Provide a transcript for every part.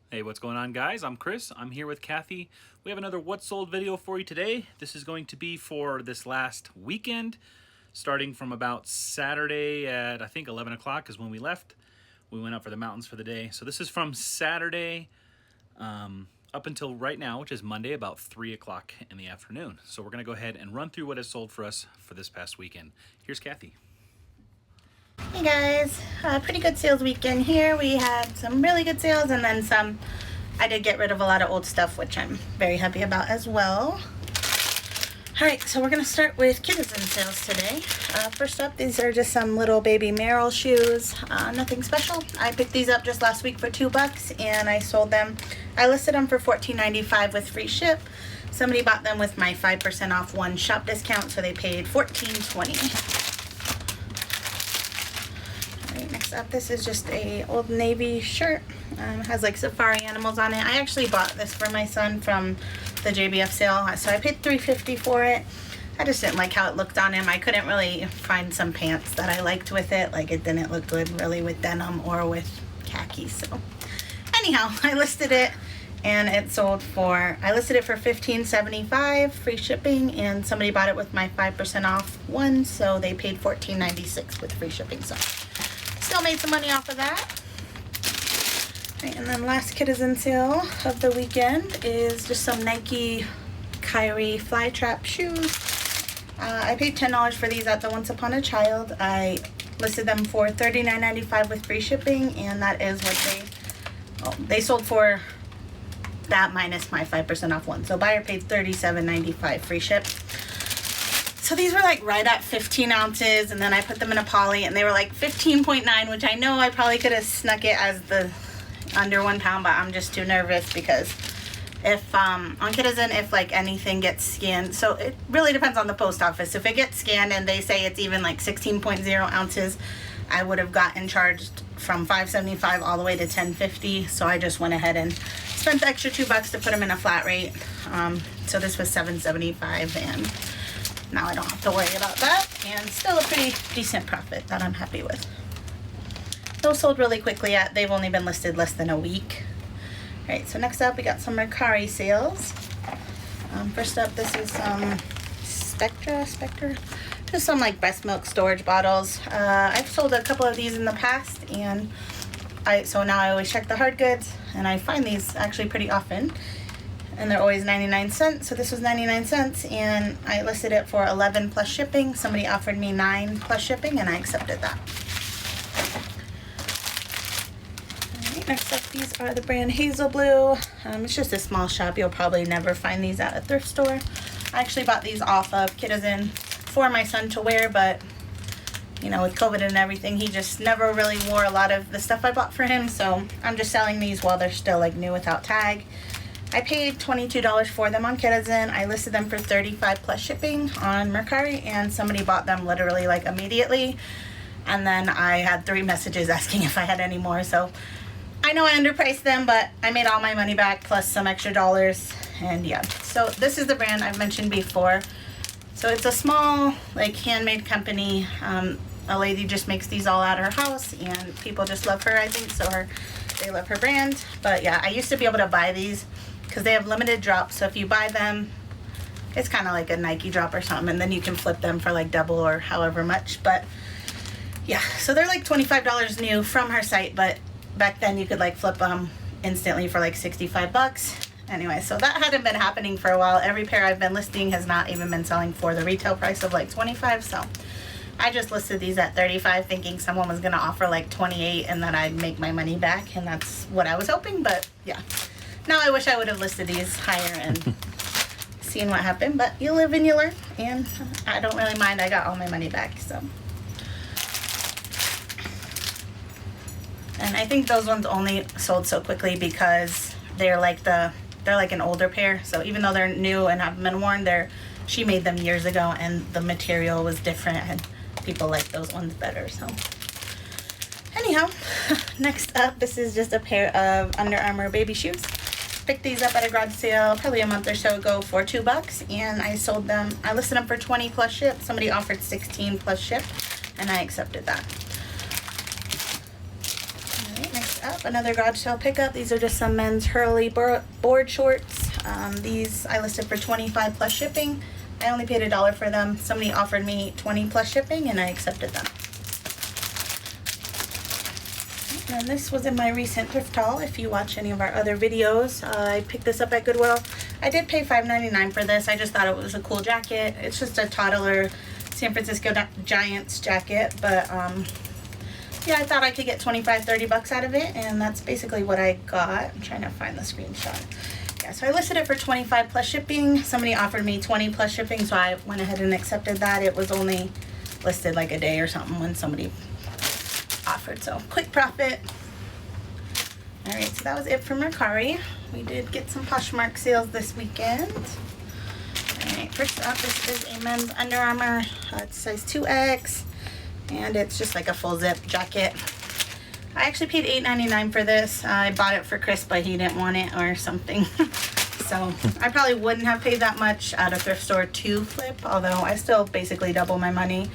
Hey, what's going on, guys? I'm Chris. I'm here with Kathy. We have another What Sold video for you today. This is going to be for this last weekend, starting from about Saturday at, I think, 11 o'clock is when we left. We went up for the mountains for the day. So this is from Saturday up until right now, which is Monday, about 3 o'clock in the afternoon. So we're going to go ahead and run through what has sold for us for this past weekend. Here's Kathy. Hey guys, pretty good sales weekend here. We had some really good sales and then some. I did get rid of a lot of old stuff, which I'm very happy about as well. Alright, so we're going to start with Citizen sales today. First up, these are just some little baby Merrill shoes. Nothing special. I picked these up just last week for $2 and I sold them. I listed them for $14.95 with free ship. Somebody bought them with my 5% off one shop discount, so they paid $14.20. Next up, this is just a Old Navy shirt. Has like safari animals on it. I actually bought this for my son from the JBF sale, so I paid $3.50 for it. I just didn't like how it looked on him. I couldn't really find some pants that I liked with it. Like, it didn't look good really with denim or with khaki. So anyhow, I listed it and it sold for, I listed it for $15.75 free shipping, and somebody bought it with my 5% off one, so they paid $14.96 with free shipping. So still made some money off of that. Right, and then last Citizen sale of the weekend is just some Nike Kyrie fly trap shoes. I paid $10 for these at the Once Upon a Child. I listed them for $39.95 with free shipping, and that is what they sold for, that minus my 5% off one. So buyer paid $37.95 free ship. So these were like right at 15 ounces, and then I put them in a poly and they were like 15.9, which I know I probably could have snuck it as the under 1 pound, but I'm just too nervous because if on Citizen, if like anything gets scanned, so it really depends on the post office. If it gets scanned and they say it's even like 16.0 ounces, I would have gotten charged from $5.75 all the way to $10.50. So I just went ahead and spent the extra $2 to put them in a flat rate. So this was $7.75, and now I don't have to worry about that, and still a pretty decent profit that I'm happy with. Those sold really quickly. They've only been listed less than a week. Alright, so next up we got some Mercari sales. First up, this is some Spectra, just some like breast milk storage bottles. I've sold a couple of these in the past, and so now I always check the hard goods, and I find these actually pretty often. And they're always 99 cents, so this was 99 cents, and I listed it for 11 plus shipping. Somebody offered me 9 plus shipping, and I accepted that. Alright, next up, these are the brand Hazel Blue. It's just a small shop. You'll probably never find these at a thrift store. I actually bought these off of Citizen for my son to wear, but you know, with COVID and everything, he just never really wore a lot of the stuff I bought for him, so I'm just selling these while they're still like new without tag. I paid $22 for them on Citizen. I listed them for $35 plus shipping on Mercari, and somebody bought them literally like immediately. And then I had 3 messages asking if I had any more. So I know I underpriced them, but I made all my money back plus some extra dollars. And yeah, so this is the brand I've mentioned before. So it's a small like handmade company. A lady just makes these all at her house, and people just love her, I think. So they love her brand. But yeah, I used to be able to buy these because they have limited drops. So if you buy them, it's kind of like a Nike drop or something, and then you can flip them for like double or however much. But yeah, so they're like $25 new from her site, but back then you could like flip them instantly for like $65. Anyway, so that hadn't been happening for a while. Every pair I've been listing has not even been selling for the retail price of like $25. So I just listed these at $35 thinking someone was gonna offer like $28 and then I'd make my money back, and that's what I was hoping. But yeah, now I wish I would have listed these higher and seen what happened, but you live and you learn, and I don't really mind. I got all my money back. So, and I think those ones only sold so quickly because they're like an older pair. So even though they're new and haven't been worn, she made them years ago, and the material was different, and people like those ones better. So anyhow, next up, this is just a pair of Under Armour baby shoes. Picked these up at a garage sale probably a month or so ago for $2, and I sold them. I listed them for 20 plus ship. Somebody offered 16 plus ship, and I accepted that. All right, next up, another garage sale pickup. These are just some men's Hurley board shorts. These I listed for $25 plus shipping. I only paid $1 for them. Somebody offered me $20 plus shipping and I accepted them. And this was in my recent thrift haul. If you watch any of our other videos, I picked this up at Goodwill. I did pay $5.99 for this. I just thought it was a cool jacket. It's just a toddler San Francisco Giants jacket, but yeah, I thought I could get 25-30 bucks out of it, and that's basically what I got. I'm trying to find the screenshot. Yeah, so I listed it for $25 plus shipping. Somebody offered me $20 plus shipping, so I went ahead and accepted that. It was only listed like a day or something when somebody offered, so quick profit. All right, so that was it for Mercari. We did get some Poshmark sales this weekend. All right, first up, this is a men's Under Armour. It's size 2X, and it's just like a full zip jacket. I actually paid $8.99 for this. I bought it for Chris, but he didn't want it or something. So I probably wouldn't have paid that much at a thrift store to flip, although I still basically double my money.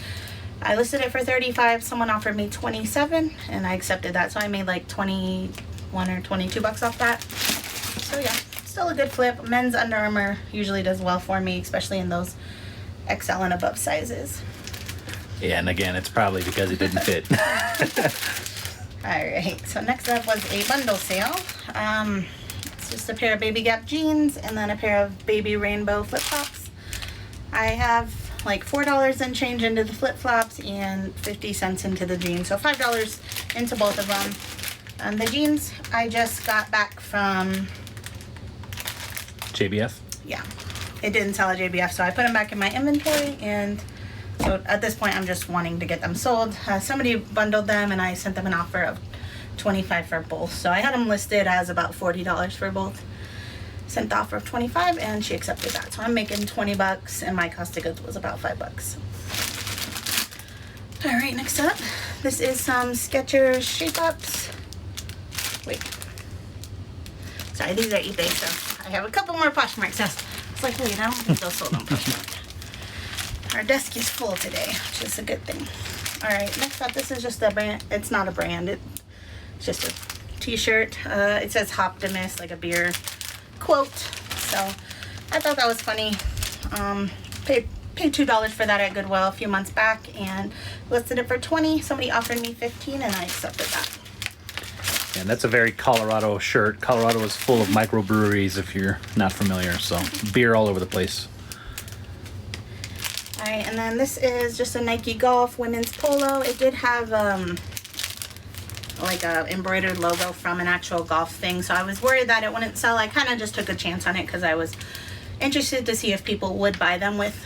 I listed it for $35. Someone offered me $27, and I accepted that. So I made like 21 or 22 bucks off that. So yeah, still a good flip. Men's Under Armour usually does well for me, especially in those XL and above sizes. Yeah, and again, it's probably because it didn't fit. Alright, so next up was a bundle sale. It's just a pair of Baby Gap jeans and then a pair of Baby Rainbow flip-flops. I have like $4 and change into the flip-flops and 50 cents into the jeans, so $5 into both of them. And the jeans I just got back from JBF? Yeah, it didn't sell at JBF, so I put them back in my inventory, and so at this point I'm just wanting to get them sold. Somebody bundled them and I sent them an offer of $25 for both, so I had them listed as about $40 for both. Sent the offer of $25 and she accepted that, so I'm making 20 bucks and my cost of goods was about $5. All right, next up, this is some Skechers Shape Ups. Wait, sorry, these are eBay, so I have a couple more Poshmark sales. It's like, wait, I don't think those sold on Poshmark. Our desk is full today, which is a good thing. All right, next up, this is just a brand. It's not a brand, it's just a t-shirt. It says Hoptimus, like a beer quote. So I thought that was funny. Paid $2 for that at Goodwill a few months back and listed it for $20. Somebody offered me $15 and I accepted that. And that's a very Colorado shirt. Colorado is full of microbreweries, if you're not familiar, so beer all over the place. All right, and then this is just a Nike Golf women's polo. It did have like a embroidered logo from an actual golf thing, so I was worried that it wouldn't sell. I kind of just took a chance on it because I was interested to see if people would buy them with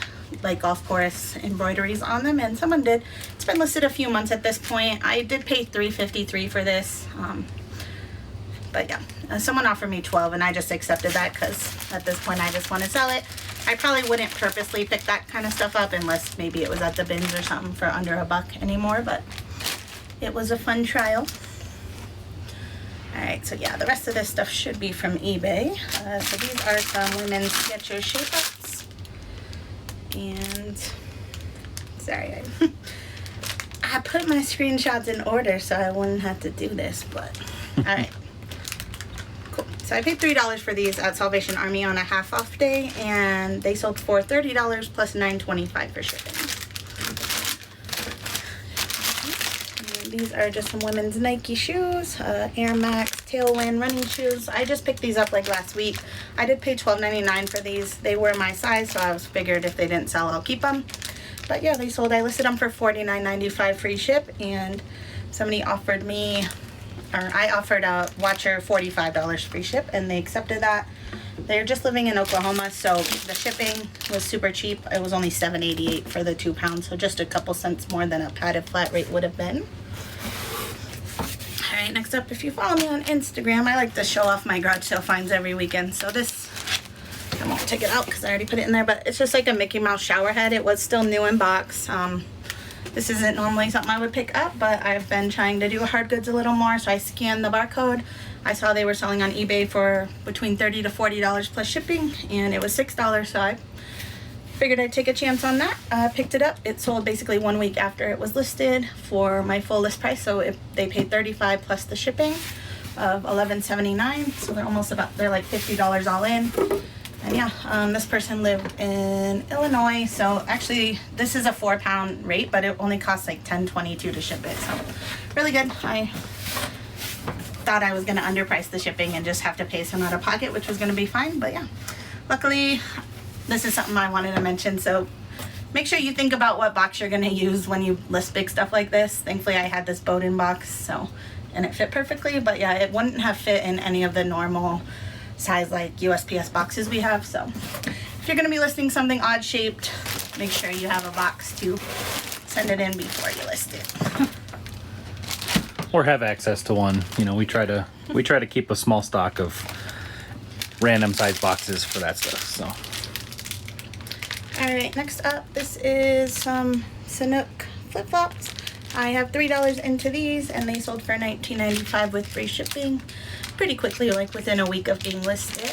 like golf course embroideries on them, and someone did. It's been listed a few months at this point. I did pay $3.53 for this, but yeah, someone offered me $12 and I just accepted that because at this point I just want to sell it. I probably wouldn't purposely pick that kind of stuff up unless maybe it was at the bins or something for under $1 anymore, but it was a fun trial. Alright, so yeah, the rest of this stuff should be from eBay. So these are some women's Skechers Shape Ups. And, sorry, I put my screenshots in order so I wouldn't have to do this, but, alright. Cool. So I paid $3 for these at Salvation Army on a half off day, and they sold for $30 plus $9.25 for shipping. These are just some women's Nike shoes, Air Max Tailwind running shoes. I just picked these up like last week. I did pay $12.99 for these. They were my size, so I was figured if they didn't sell, I'll keep them. But yeah, they sold. I listed them for $49.95 free ship, and somebody offered me, or I offered a watcher $45 free ship, and they accepted that. They're just living in Oklahoma, so the shipping was super cheap. It was only $7.88 for the 2 pounds, so just a couple cents more than a padded flat rate would have been. Alright, next up, if you follow me on Instagram, I like to show off my garage sale finds every weekend. So this, I won't take it out because I already put it in there, but it's just like a Mickey Mouse shower head. It was still new in box. This isn't normally something I would pick up, but I've been trying to do hard goods a little more, so I scanned the barcode. I saw they were selling on eBay for between $30 to $40 plus shipping, and it was $6, so I figured I'd take a chance on that. Picked it up. It sold basically 1 week after it was listed for my full list price, so if they paid $35 plus the shipping. of $11.79. So they're almost about, they're like $50 all in. And yeah, this person lived in Illinois. So actually this is a 4-pound rate, but it only costs like $10.22 to ship it. So really good. I thought I was gonna underprice the shipping and just have to pay some out of pocket, which was gonna be fine, but yeah. Luckily, this is something I wanted to mention, so make sure you think about what box you're gonna use when you list big stuff like this. Thankfully, I had this Bowden box, so, and it fit perfectly, but yeah, it wouldn't have fit in any of the normal size like USPS boxes we have, so if you're gonna be listing something odd shaped, make sure you have a box to send it in before you list it. Or have access to one. You know, we try to keep a small stock of random size boxes for that stuff. So. All right, next up, this is some Sanuk flip flops. I have $3 into these, and they sold for $19.95 with free shipping, pretty quickly, like within a week of being listed.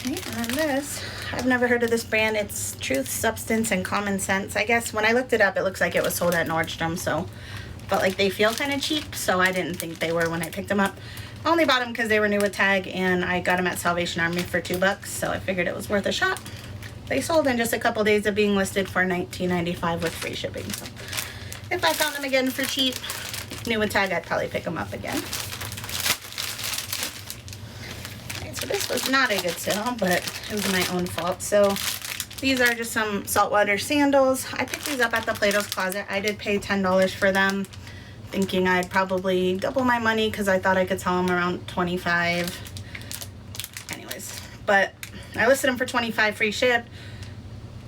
Okay, and then this. I've never heard of this brand. It's Truth, Substance, and Common Sense. I guess when I looked it up, it looks like it was sold at Nordstrom, so, but like they feel kind of cheap, so I didn't think they were when I picked them up. I only bought them because they were new with tag, and I got them at Salvation Army for $2, so I figured it was worth a shot. They sold in just a couple days of being listed for $19.95 with free shipping, so if I found them again for cheap, new with tag, I'd probably pick them up again. So this was not a good sale, but it was my own fault. So these are just some saltwater sandals. I picked these up at the Plato's Closet. I did pay $10 for them, thinking I'd probably double my money because I thought I could sell them around $25. Anyways, but I listed them for $25 free ship.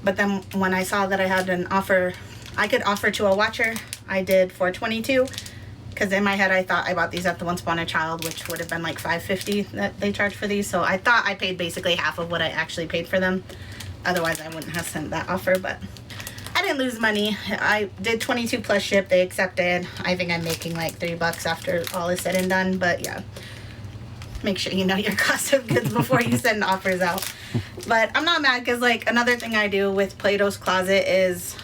But then when I saw that I had an offer, I could offer to a watcher, I did for $22. Because in my head, I thought I bought these at the Once Upon a Child, which would have been like $5.50 that they charge for these. So I thought I paid basically half of what I actually paid for them. Otherwise, I wouldn't have sent that offer. But I didn't lose money. I did 22 plus ship. They accepted. I think I'm making like $3 after all is said and done. But yeah, make sure you know your cost of goods before you send offers out. But I'm not mad because like another thing I do with Plato's Closet is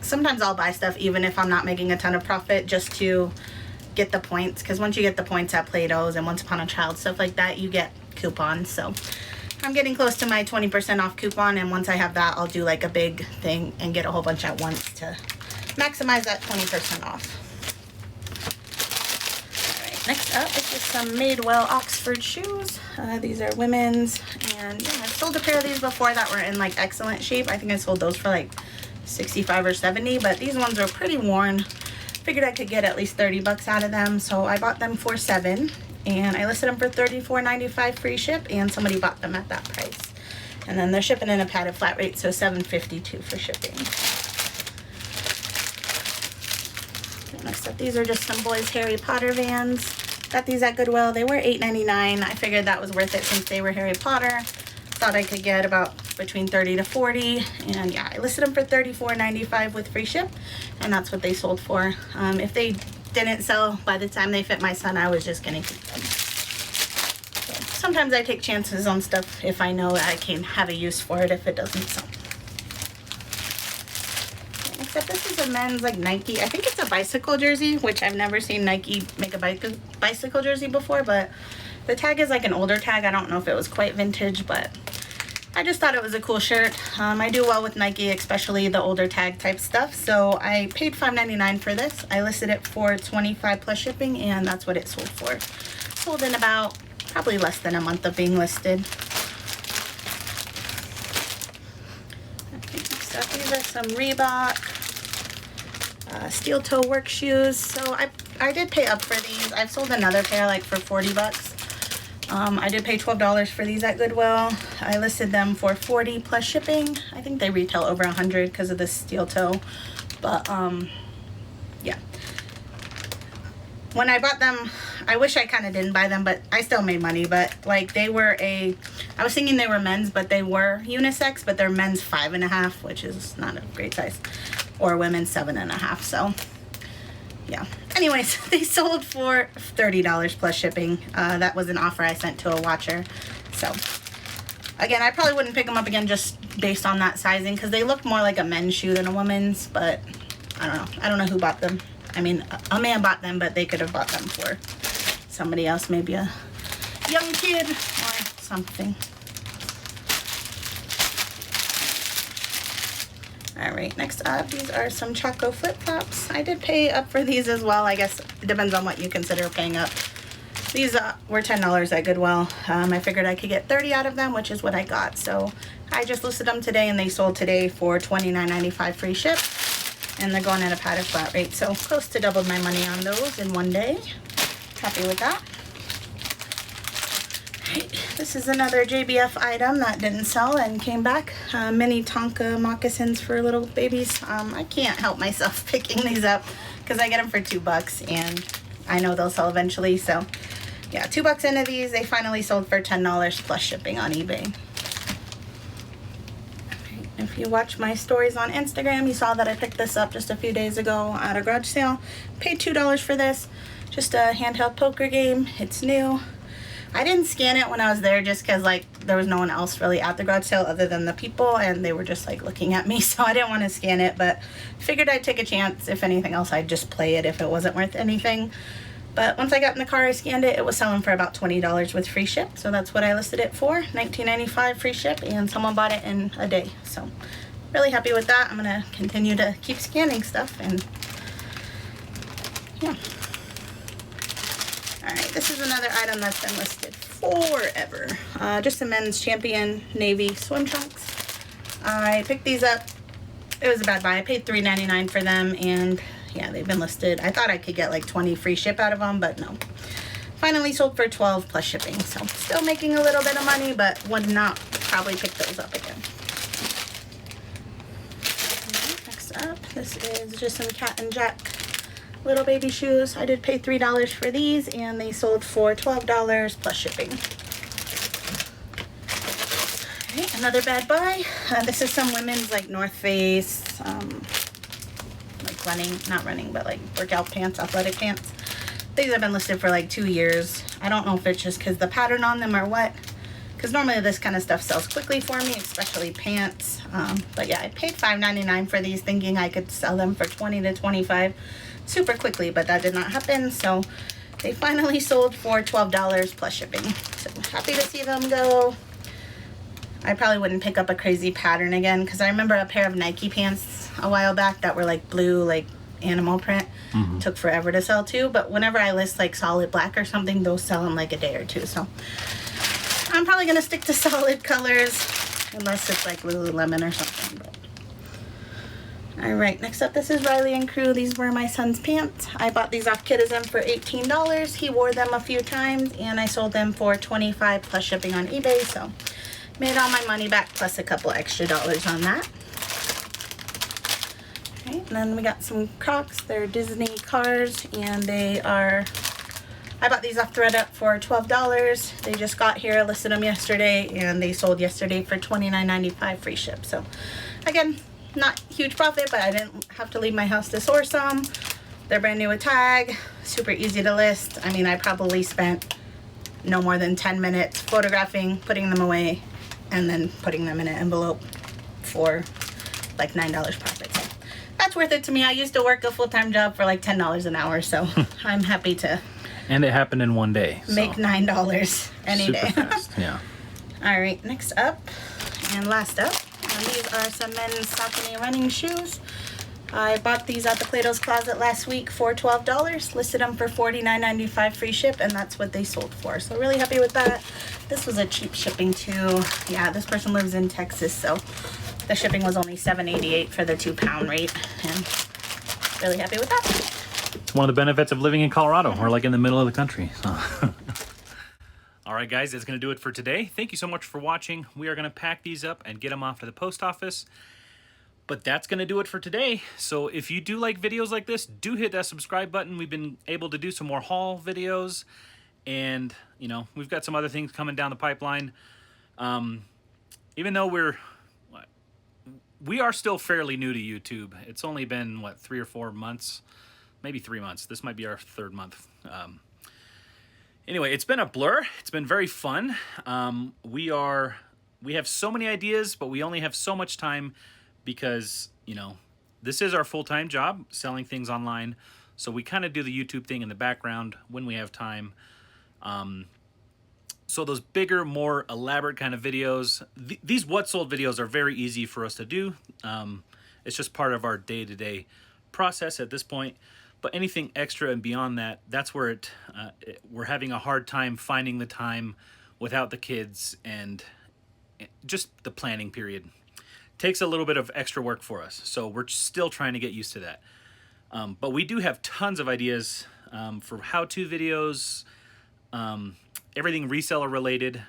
sometimes I'll buy stuff even if I'm not making a ton of profit just to get the points, because once you get the points at Plato's and Once Upon a Child, stuff like that, you get coupons. So I'm getting close to my 20% off coupon, and once I have that, I'll do like a big thing and get a whole bunch at once to maximize that 20% off. Alright, next up is just some Madewell Oxford shoes. These are women's, and yeah, I've sold a pair of these before that were in like excellent shape. I think I sold those for like 65 or 70, but these ones are pretty worn. Figured I could get at least $30 out of them, so I bought them for $7, and I listed them for $34.95 free ship, and somebody bought them at that price. And then they're shipping in a padded flat rate, so $7.52 for shipping. Okay, next up, these are just some boys Harry Potter Vans. Got these at Goodwill. They were $8.99. I figured that was worth it since they were Harry Potter. Thought I could get about between 30 to 40, and yeah, I listed them for $34.95 with free ship, and that's what they sold for. If they didn't sell by the time they fit my son, I was just gonna keep them. So sometimes I take chances on stuff if I know I can have a use for it if it doesn't sell. Except this is a men's like Nike, I think it's a bicycle jersey, which I've never seen Nike make a bicycle jersey before, but the tag is like an older tag. I don't know if it was quite vintage, but I just thought it was a cool shirt. I do well with Nike, especially the older tag type stuff. So I paid $5.99 for this. I listed it for $25 plus shipping, and that's what it sold for. Sold in about probably less than a month of being listed. Okay, next up, these are some Reebok steel toe work shoes. So I did pay up for these. I've sold another pair like for $40. I did pay $12 for these at Goodwill. I listed them for $40 plus shipping. I think they retail over $100 because of the steel toe. But yeah. When I bought them, I wish I kind of didn't buy them, but I still made money. But like they were I was thinking they were men's, but they were unisex, but they're men's 5.5, which is not a great size, or women's 7.5. So yeah. Anyways, they sold for $30 plus shipping. That was an offer I sent to a watcher. So again, I probably wouldn't pick them up again just based on that sizing because they look more like a men's shoe than a woman's, but I don't know. I don't know who bought them. I mean, a man bought them, but they could have bought them for somebody else, maybe a young kid or something. All right, next up, these are some Choco flip-flops. I did pay up for these as well. I guess it depends on what you consider paying up. These were $10 at Goodwill. I figured I could get 30 out of them, which is what I got. So I just listed them today, and they sold today for $29.95 free ship. And they're going at a padded flat rate, so close to doubled my money on those in one day. Happy with that. Right, this is another JBF item that didn't sell and came back. Mini Tonka moccasins for little babies. I can't help myself picking these up because I get them for $2 and I know they'll sell eventually. So yeah, $2 into these. They finally sold for $10 plus shipping on eBay. If you watch my stories on Instagram, you saw that I picked this up just a few days ago at a garage sale. Paid $2 for this. Just a handheld poker game. It's new. I didn't scan it when I was there just because like there was no one else really at the garage sale other than the people, and they were just like looking at me, so I didn't want to scan it, but figured I'd take a chance. If anything else, I'd just play it if it wasn't worth anything. But once I got in the car, I scanned it. It was selling for about $20 with free ship, so that's what I listed it for. $19.95 free ship, and someone bought it in a day. So really happy with that. I'm gonna continue to keep scanning stuff, and yeah. All right, this is another item that's been listed forever. Just a men's Champion navy swim trunks. I picked these up. It was a bad buy. I paid $3.99 for them, and yeah, they've been listed. I thought I could get like 20 free ship out of them, but no. Finally sold for $12 plus shipping, so still making a little bit of money, but would not probably pick those up again. Next up, this is just some Cat and Jack little baby shoes. I did pay $3 for these, and they sold for $12 plus shipping. Okay, another bad buy. This is some women's like North Face, like not running, but like workout pants, athletic pants. These have been listed for like 2 years. I don't know if it's just because the pattern on them or what, because normally this kind of stuff sells quickly for me, especially pants. But yeah, I paid $5.99 for these, thinking I could sell them for $20 to $25 super quickly, but that did not happen. So they finally sold for $12 plus shipping. So happy to see them go. I probably wouldn't pick up a crazy pattern again, because I remember a pair of Nike pants a while back that were like blue, like animal print. Took forever to sell too, but whenever I list like solid black or something, those sell in like a day or two. So I'm probably gonna stick to solid colors unless it's like Lululemon or something. But all right, next up, this is Riley and Crew. These were my son's pants. I bought these off Kidism for $18. He wore them a few times, and I sold them for $25 plus shipping on eBay. So made all my money back plus a couple extra dollars on that. Okay, and then we got some Crocs. They're Disney cars, and they are, I bought these off ThreadUp for $12. They just got here, listed them yesterday, and they sold yesterday for $29.95 free ship. So again, not huge profit, but I didn't have to leave my house to source them. They're brand new with tag, super easy to list. I mean, I probably spent no more than 10 minutes photographing, putting them away, and then putting them in an envelope for like $9 profit. So that's worth it to me. I used to work a full-time job for like $10 an hour, so I'm happy to. And it happened in one day. Make $9 any super day. fast, yeah. All right, next up and last up, these are some men's Saucony running shoes. I bought these at the Plato's Closet last week for $12. Listed them for $49.95 free ship, and that's what they sold for. So really happy with that. This was a cheap shipping too. Yeah, this person lives in Texas, so the shipping was only $7.88 for the 2-pound rate, and really happy with that. It's one of the benefits of living in Colorado. We're like in the middle of the country. So. All right, guys, that's going to do it for today. Thank you so much for watching. We are going to pack these up and get them off to the post office. But that's going to do it for today. So if you do like videos like this, do hit that subscribe button. We've been able to do some more haul videos. And, you know, we've got some other things coming down the pipeline. Even though we are still fairly new to YouTube. It's only been, 3 or 4 months? Maybe 3 months. This might be our 3rd month. Anyway, it's been a blur. It's been very fun. We have so many ideas, but we only have so much time because, you know, this is our full-time job, selling things online. So we kind of do the YouTube thing in the background when we have time. So those bigger, more elaborate kind of videos, these what sold videos are very easy for us to do. It's just part of our day-to-day process at this point. But anything extra and beyond that, that's where we're having a hard time finding the time without the kids, and just the planning period takes a little bit of extra work for us. So we're still trying to get used to that. But we do have tons of ideas for how-to videos, everything reseller related.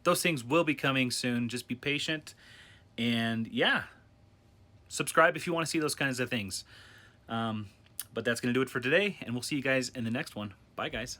Those things will be coming soon. Just be patient. And yeah, subscribe if you want to see those kinds of things. But that's going to do it for today, and we'll see you guys in the next one. Bye, guys.